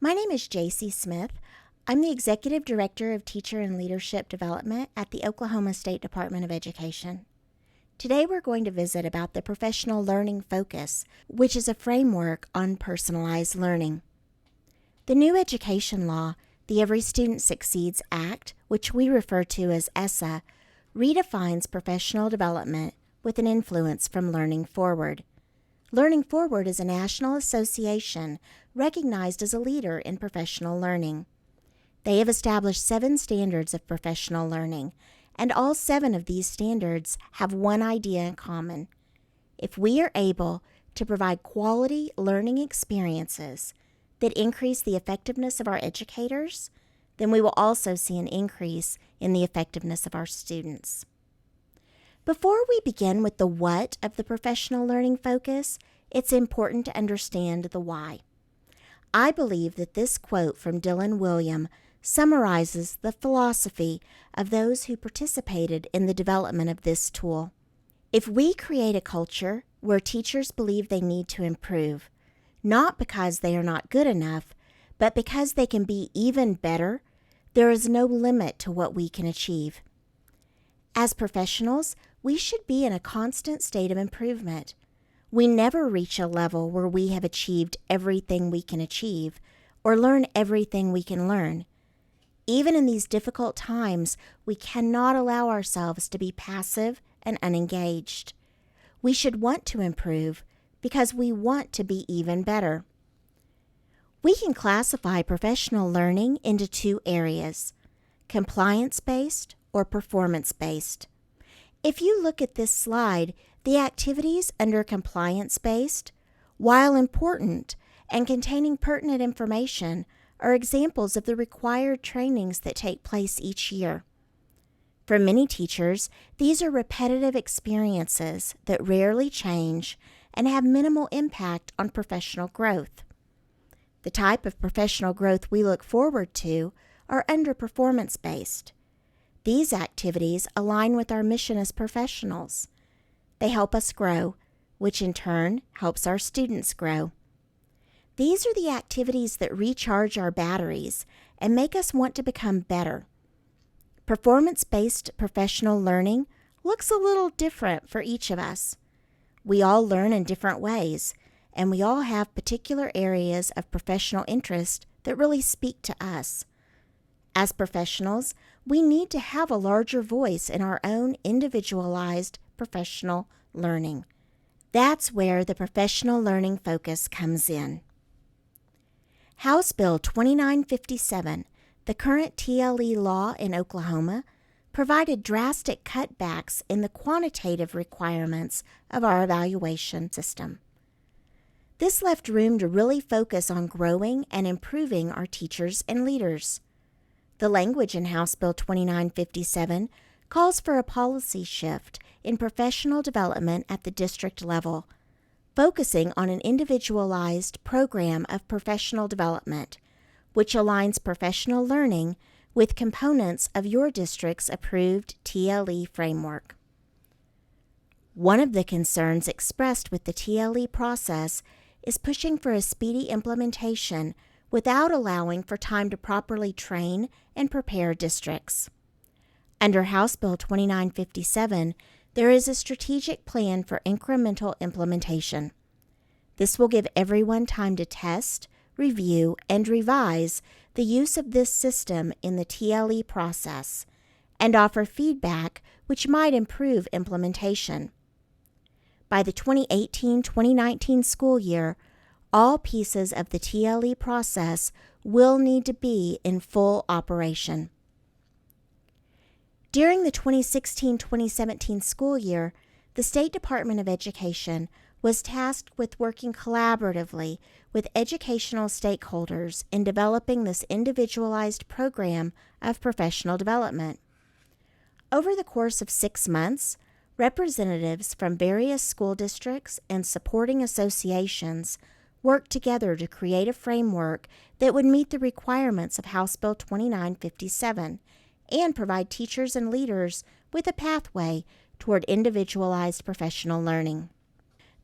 My name is J.C. Smith. I'm the Executive Director of Teacher and Leadership Development at the Oklahoma State Department of Education. Today we're going to visit about the Professional Learning Focus, which is a framework on personalized learning. The new education law, the Every Student Succeeds Act, which we refer to as ESSA, redefines professional development with an influence from Learning Forward. Learning Forward is a national association recognized as a leader in professional learning. They have established 7 standards of professional learning, and all 7 of these standards have one idea in common. If we are able to provide quality learning experiences that increase the effectiveness of our educators, then we will also see an increase in the effectiveness of our students. Before we begin with the what of the professional learning focus, it's important to understand the why. I believe that this quote from Dylan William summarizes the philosophy of those who participated in the development of this tool. If we create a culture where teachers believe they need to improve, not because they are not good enough, but because they can be even better, there is no limit to what we can achieve. As professionals, we should be in a constant state of improvement. We never reach a level where we have achieved everything we can achieve or learn everything we can learn. Even in these difficult times, we cannot allow ourselves to be passive and unengaged. We should want to improve because we want to be even better. We can classify professional learning into 2 areas: compliance-based or performance-based. If you look at this slide, the activities under compliance-based, while important and containing pertinent information, are examples of the required trainings that take place each year. For many teachers, these are repetitive experiences that rarely change and have minimal impact on professional growth. The type of professional growth we look forward to are under performance-based. These activities align with our mission as professionals. They help us grow, which in turn helps our students grow. These are the activities that recharge our batteries and make us want to become better. Performance-based professional learning looks a little different for each of us. We all learn in different ways, and we all have particular areas of professional interest that really speak to us. As professionals, we need to have a larger voice in our own individualized professional learning. That's where the professional learning focus comes in. House Bill 2957, the current TLE law in Oklahoma, provided drastic cutbacks in the quantitative requirements of our evaluation system. This left room to really focus on growing and improving our teachers and leaders. The language in House Bill 2957 calls for a policy shift in professional development at the district level, focusing on an individualized program of professional development, which aligns professional learning with components of your district's approved TLE framework. One of the concerns expressed with the TLE process is pushing for a speedy implementation without allowing for time to properly train and prepare districts. Under House Bill 2957, there is a strategic plan for incremental implementation. This will give everyone time to test, review, and revise the use of this system in the TLE process and offer feedback which might improve implementation. By the 2018-2019 school year, all pieces of the TLE process will need to be in full operation. During the 2016-2017 school year, the State Department of Education was tasked with working collaboratively with educational stakeholders in developing this individualized program of professional development. Over the course of 6 months, representatives from various school districts and supporting associations worked together to create a framework that would meet the requirements of House Bill 2957 and provide teachers and leaders with a pathway toward individualized professional learning.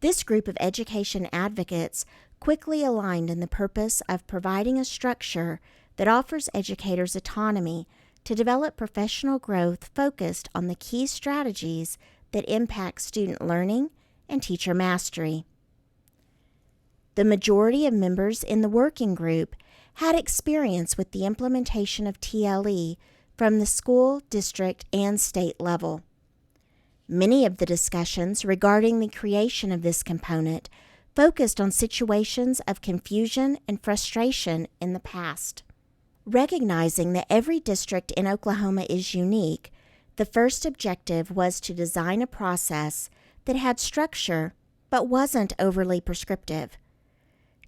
This group of education advocates quickly aligned in the purpose of providing a structure that offers educators autonomy to develop professional growth focused on the key strategies that impact student learning and teacher mastery. The majority of members in the working group had experience with the implementation of TLE from the school, district, and state level. Many of the discussions regarding the creation of this component focused on situations of confusion and frustration in the past. Recognizing that every district in Oklahoma is unique, the first objective was to design a process that had structure but wasn't overly prescriptive.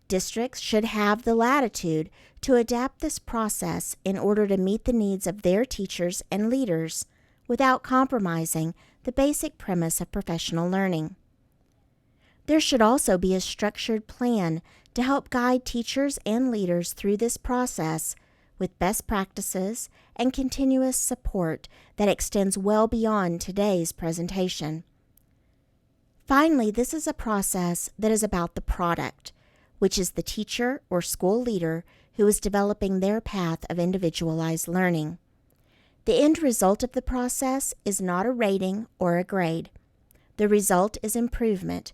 Districts should have the latitude to adapt this process in order to meet the needs of their teachers and leaders without compromising the basic premise of professional learning. There should also be a structured plan to help guide teachers and leaders through this process with best practices and continuous support that extends well beyond today's presentation. Finally, this is a process that is about the product, which is the teacher or school leader who is developing their path of individualized learning. The end result of the process is not a rating or a grade. The result is improvement,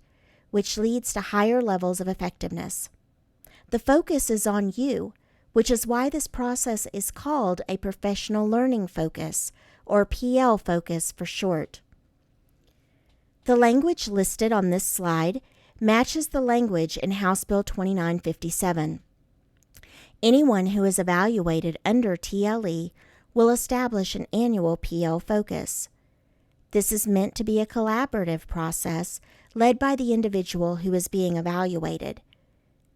which leads to higher levels of effectiveness. The focus is on you, which is why this process is called a professional learning focus, or PL focus for short. The language listed on this slide matches the language in House Bill 2957. Anyone who is evaluated under TLE will establish an annual PL focus. This is meant to be a collaborative process led by the individual who is being evaluated.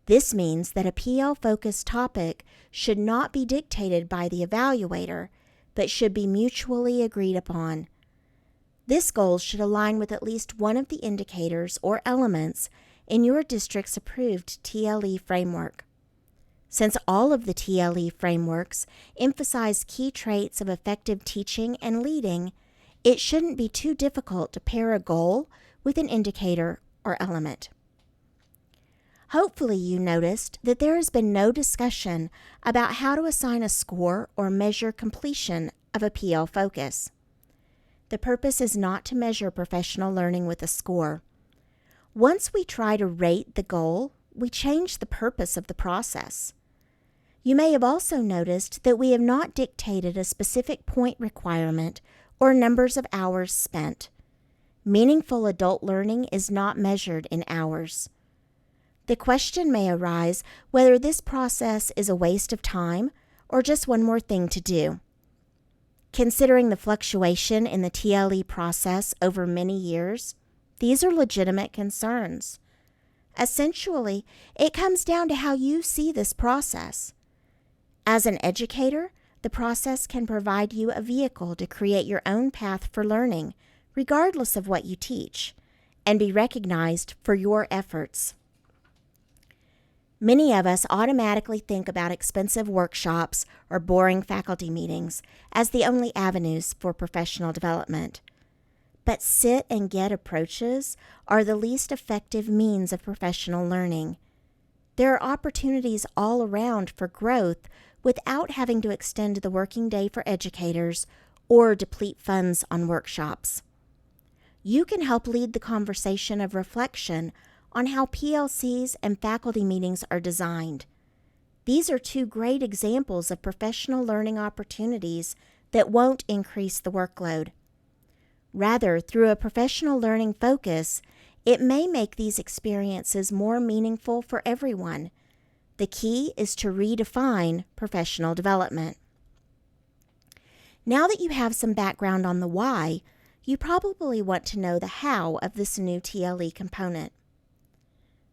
This means that a PL-focused topic should not be dictated by the evaluator, but should be mutually agreed upon. This goal should align with at least one of the indicators or elements in your district's approved TLE framework. Since all of the TLE frameworks emphasize key traits of effective teaching and leading, it shouldn't be too difficult to pair a goal with an indicator or element. Hopefully you noticed that there has been no discussion about how to assign a score or measure completion of a PL focus. The purpose is not to measure professional learning with a score. Once we try to rate the goal, we change the purpose of the process. You may have also noticed that we have not dictated a specific point requirement or numbers of hours spent. Meaningful adult learning is not measured in hours. The question may arise whether this process is a waste of time or just one more thing to do. Considering the fluctuation in the TLE process over many years, these are legitimate concerns. Essentially, it comes down to how you see this process. As an educator, the process can provide you a vehicle to create your own path for learning, regardless of what you teach, and be recognized for your efforts. Many of us automatically think about expensive workshops or boring faculty meetings as the only avenues for professional development. But sit and get approaches are the least effective means of professional learning. There are opportunities all around for growth without having to extend the working day for educators or deplete funds on workshops. You can help lead the conversation of reflection on how PLCs and faculty meetings are designed. These are two great examples of professional learning opportunities that won't increase the workload. Rather, through a professional learning focus, it may make these experiences more meaningful for everyone. The key is to redefine professional development. Now that you have some background on the why, you probably want to know the how of this new TLE component.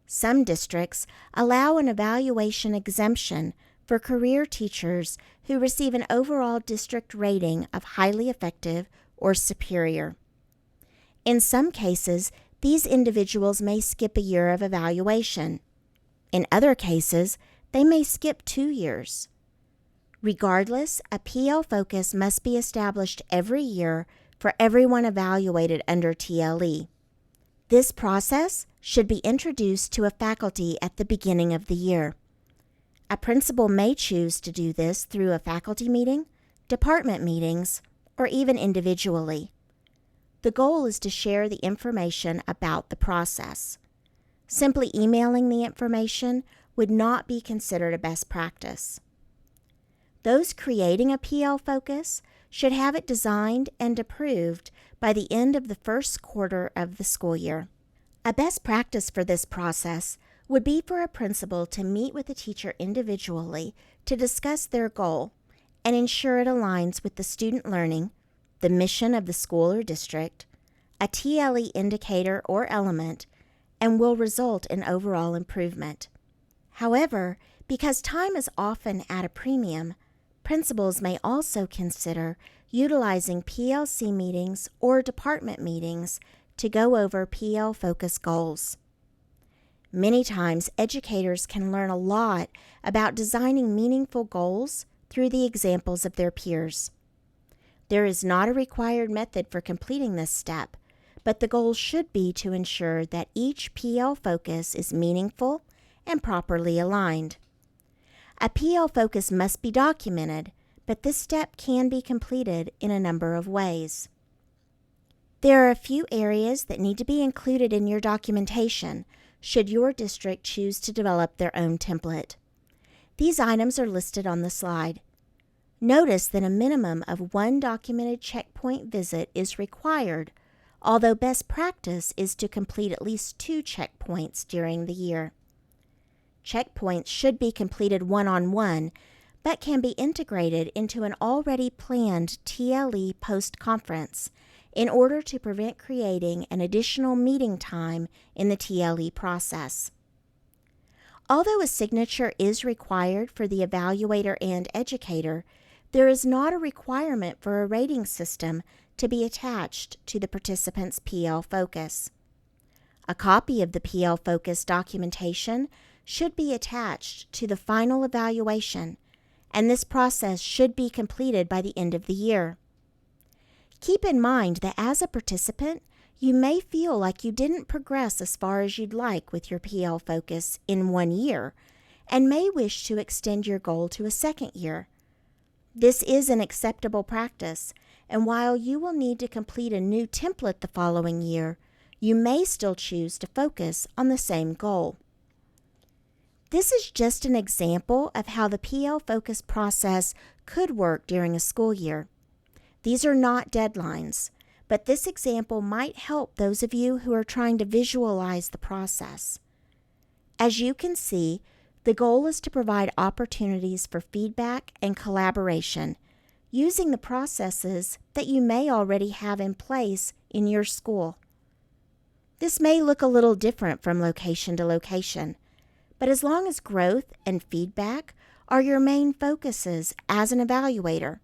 Some districts allow an evaluation exemption for career teachers who receive an overall district rating of highly effective or superior. In some cases, these individuals may skip a year of evaluation. In other cases, they may skip 2 years. Regardless, a PL focus must be established every year for everyone evaluated under TLE. This process should be introduced to a faculty at the beginning of the year. A principal may choose to do this through a faculty meeting, department meetings, or even individually. The goal is to share the information about the process. Simply emailing the information would not be considered a best practice. Those creating a PL focus should have it designed and approved by the end of the first quarter of the school year. A best practice for this process would be for a principal to meet with a teacher individually to discuss their goal and ensure it aligns with the student learning, the mission of the school or district, a TLE indicator or element, and will result in overall improvement. However, because time is often at a premium, principals may also consider utilizing PLC meetings or department meetings to go over PL focus goals. Many times, educators can learn a lot about designing meaningful goals through the examples of their peers. There is not a required method for completing this step, but the goal should be to ensure that each PL focus is meaningful and properly aligned. A PL focus must be documented, but this step can be completed in a number of ways. There are a few areas that need to be included in your documentation should your district choose to develop their own template. These items are listed on the slide. Notice that a minimum of 1 documented checkpoint visit is required, although best practice is to complete at least 2 checkpoints during the year. Checkpoints should be completed one-on-one, but can be integrated into an already planned TLE post-conference in order to prevent creating an additional meeting time in the TLE process. Although a signature is required for the evaluator and educator, there is not a requirement for a rating system to be attached to the participant's PL focus. A copy of the PL focus documentation should be attached to the final evaluation, and this process should be completed by the end of the year. Keep in mind that as a participant, you may feel like you didn't progress as far as you'd like with your PL focus in 1 year, and may wish to extend your goal to a second year. This is an acceptable practice, and while you will need to complete a new template the following year, you may still choose to focus on the same goal. This is just an example of how the PL focus process could work during a school year. These are not deadlines, but this example might help those of you who are trying to visualize the process. As you can see, the goal is to provide opportunities for feedback and collaboration using the processes that you may already have in place in your school. This may look a little different from location to location, but as long as growth and feedback are your main focuses as an evaluator,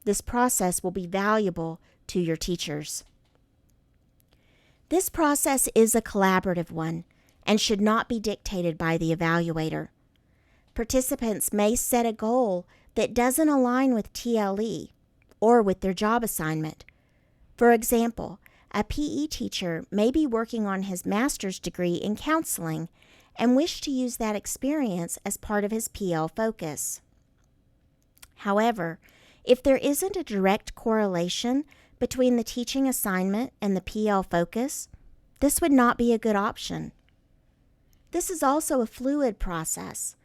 this process will be valuable to your teachers. This process is a collaborative one and should not be dictated by the evaluator. Participants may set a goal that doesn't align with TLE or with their job assignment. For example, a PE teacher may be working on his master's degree in counseling and wish to use that experience as part of his PL focus. However, if there isn't a direct correlation between the teaching assignment and the PL focus, this would not be a good option. This is also a fluid process.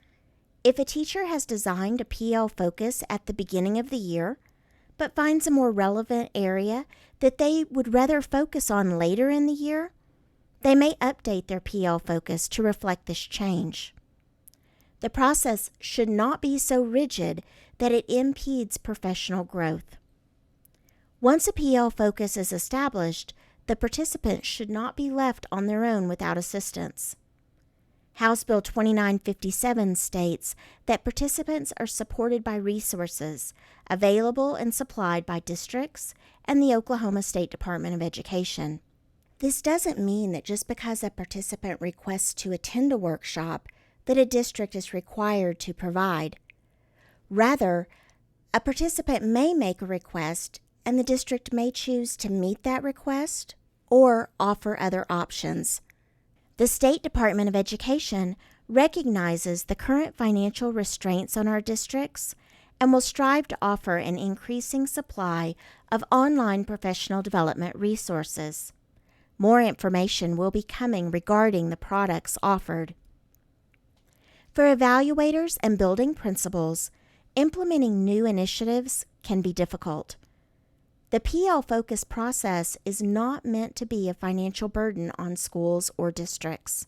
If a teacher has designed a PL focus at the beginning of the year, but finds a more relevant area that they would rather focus on later in the year, they may update their PL focus to reflect this change. The process should not be so rigid that it impedes professional growth. Once a PL focus is established, the participants should not be left on their own without assistance. House Bill 2957 states that participants are supported by resources available and supplied by districts and the Oklahoma State Department of Education. This doesn't mean that just because a participant requests to attend a workshop that a district is required to provide. Rather, a participant may make a request and the district may choose to meet that request or offer other options. The State Department of Education recognizes the current financial restraints on our districts and will strive to offer an increasing supply of online professional development resources. More information will be coming regarding the products offered. For evaluators and building principals, implementing new initiatives can be difficult. The PL Focus process is not meant to be a financial burden on schools or districts.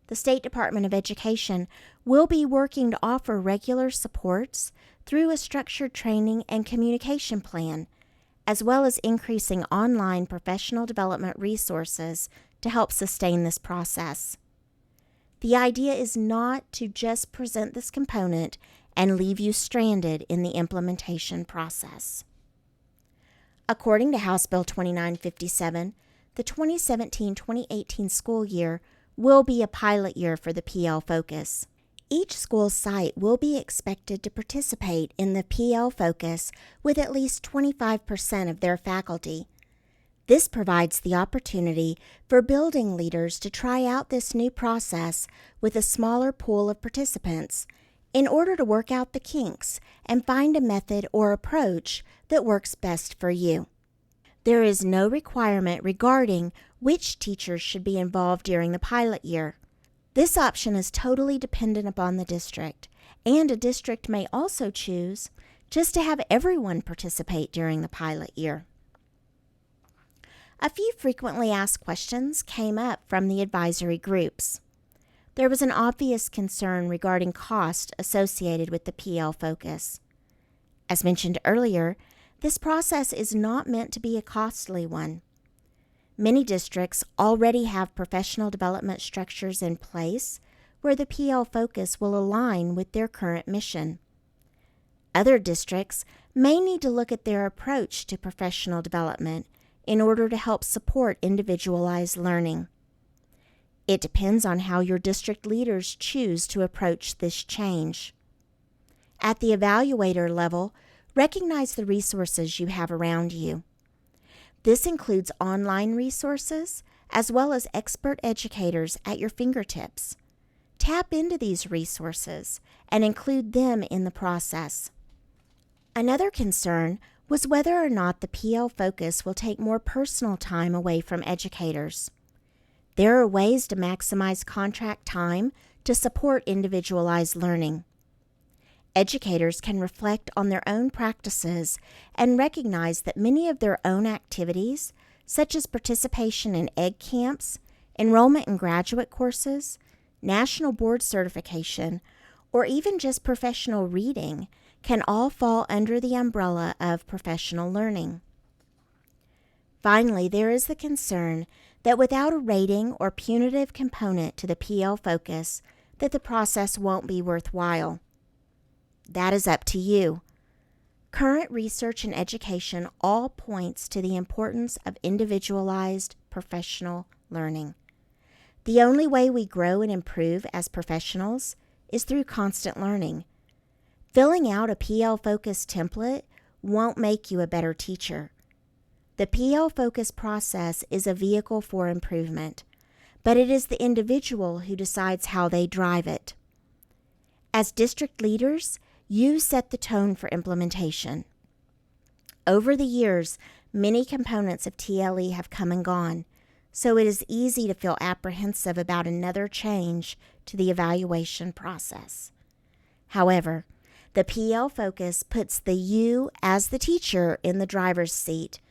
The State Department of Education will be working to offer regular supports through a structured training and communication plan, as well as increasing online professional development resources to help sustain this process. The idea is not to just present this component and leave you stranded in the implementation process. According to House Bill 2957, the 2017-2018 school year will be a pilot year for the PL Focus. Each school site will be expected to participate in the PL Focus with at least 25% of their faculty. This provides the opportunity for building leaders to try out this new process with a smaller pool of participants in order to work out the kinks and find a method or approach that works best for you. There is no requirement regarding which teachers should be involved during the pilot year. This option is totally dependent upon the district, and a district may also choose just to have everyone participate during the pilot year. A few frequently asked questions came up from the advisory groups. There was an obvious concern regarding cost associated with the PL Focus. As mentioned earlier, this process is not meant to be a costly one. Many districts already have professional development structures in place where the PL Focus will align with their current mission. Other districts may need to look at their approach to professional development in order to help support individualized learning. It depends on how your district leaders choose to approach this change. At the evaluator level, recognize the resources you have around you. This includes online resources as well as expert educators at your fingertips. Tap into these resources and include them in the process. Another concern was whether or not the PL Focus will take more personal time away from educators. There are ways to maximize contract time to support individualized learning. Educators can reflect on their own practices and recognize that many of their own activities, such as participation in egg camps, enrollment in graduate courses, national board certification, or even just professional reading, can all fall under the umbrella of professional learning. Finally, there is the concern that without a rating or punitive component to the PL Focus, that the process won't be worthwhile. That is up to you. Current research and education all points to the importance of individualized professional learning. The only way we grow and improve as professionals is through constant learning. Filling out a PL Focus template won't make you a better teacher. The PL Focus process is a vehicle for improvement, but it is the individual who decides how they drive it. As district leaders, you set the tone for implementation. Over the years, many components of TLE have come and gone, so it is easy to feel apprehensive about another change to the evaluation process. However, the PL Focus puts the you as the teacher in the driver's seat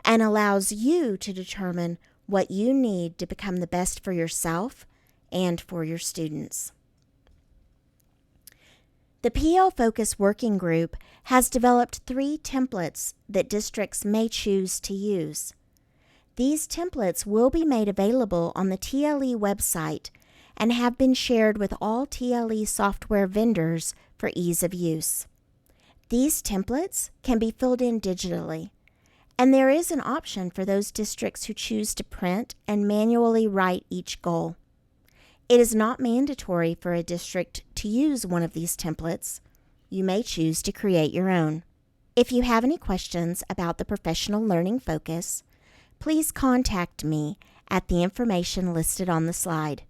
and allows you to determine what you need to become the best for yourself and for your students. The PL Focus Working Group has developed 3 templates that districts may choose to use. These templates will be made available on the TLE website and have been shared with all TLE software vendors for ease of use. These templates can be filled in digitally, and there is an option for those districts who choose to print and manually write each goal. It is not mandatory for a district to use one of these templates. You may choose to create your own. If you have any questions about the Professional Learning Focus, please contact me at the information listed on the slide.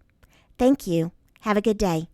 Thank you. Have a good day.